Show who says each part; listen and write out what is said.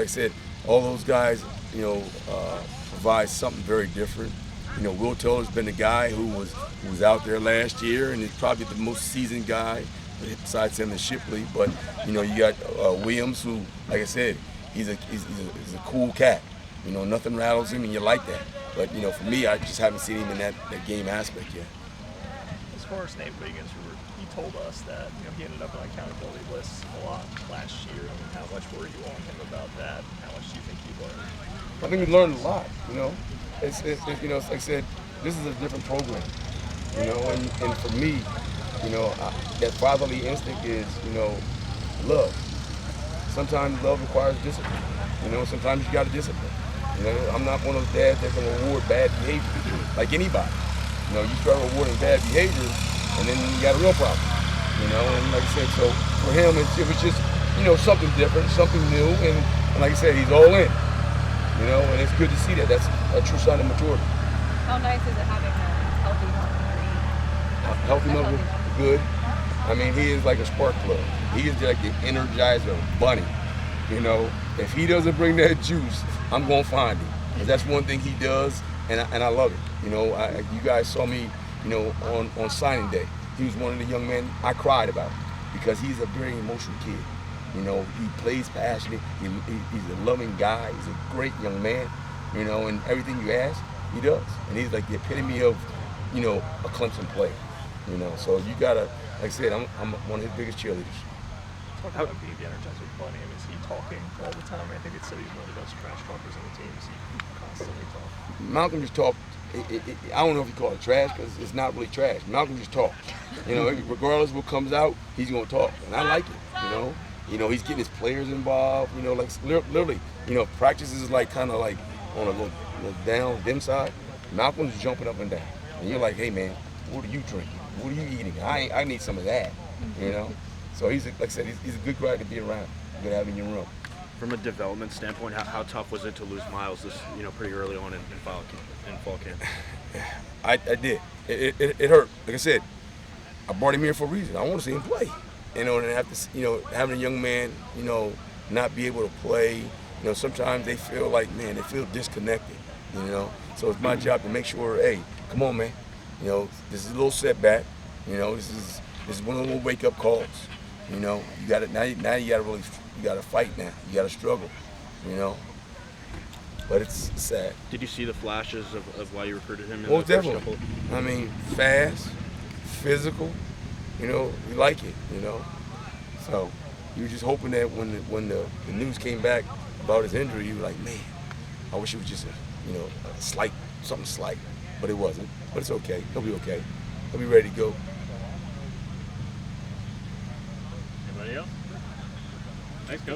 Speaker 1: Like I said, all those guys, provide something very different. Will Taylor's been the guy who was out there last year, and he's probably the most seasoned guy besides him and Shipley. But you got Williams, who, like I said, he's a cool cat. Nothing rattles him, and you like that. But for me, I just haven't seen him in that game aspect yet.
Speaker 2: As far as Nate Wiggins, he told us that he ended up on accountability lists a lot last year. I mean, how much were you on him about that? How much do you think he learned?
Speaker 1: I think he learned a lot. It's like I said, this is a different program. And for me, that fatherly instinct is love. Sometimes love requires discipline. Sometimes you got to discipline. I'm not one of those dads that can reward bad behavior like anybody. You start rewarding bad behavior, and then you got a real problem. And like I said, so for him, it was just something different, something new, and like I said, he's all in. And it's good to see that. That's a true sign of maturity.
Speaker 3: How nice is it having a healthy
Speaker 1: Healthy Milton, good. I mean, he is like a spark plug. He is like the Energizer bunny. If he doesn't bring that juice, I'm gonna find him. 'Cause that's one thing he does, and I love it. You guys saw me, on signing day. He was one of the young men I cried about because he's a very emotional kid. He plays passionate. He's a loving guy. He's a great young man. And everything you ask, he does. And he's like the epitome of, a Clemson player. So you gotta, like I said, I'm one of his biggest cheerleaders.
Speaker 2: Talking about being the Energizer bunny, I mean, is he talking all the time? I think it's said he's one of the best trash talkers on the team. Is he constantly talking?
Speaker 1: Malcolm just talked. I don't know if you call it trash because it's not really trash. Malcolm just talks. Regardless of what comes out, he's gonna talk, and I like it. He's getting his players involved. Like literally, practices is like kind of like on a little down dim side. Malcolm's jumping up and down, and you're like, hey man, what are you drinking? What are you eating? I need some of that. So like I said, he's a good guy to be around. Good having in your room.
Speaker 4: From a development standpoint, how tough was it to lose Miles this, pretty early on in fall camp?
Speaker 1: I did. It hurt. Like I said, I brought him here for a reason. I want to see him play. And have to, having a young man, not be able to play. Sometimes they feel like, man, they feel disconnected. So it's my job to make sure, hey, come on, man. This is a little setback. This is one of the little wake up calls. You got it now. Now you got to fight now. You got to struggle. But it's sad.
Speaker 4: Did you see the flashes of why you recruited him?
Speaker 1: Well, definitely. I mean, fast, physical. We like it. So you were just hoping that when the news came back about his injury, you were like, man, I wish it was just something slight, but it wasn't. But it's okay. He'll be okay. He'll be ready to go.
Speaker 5: Anybody else? Thanks, Coach.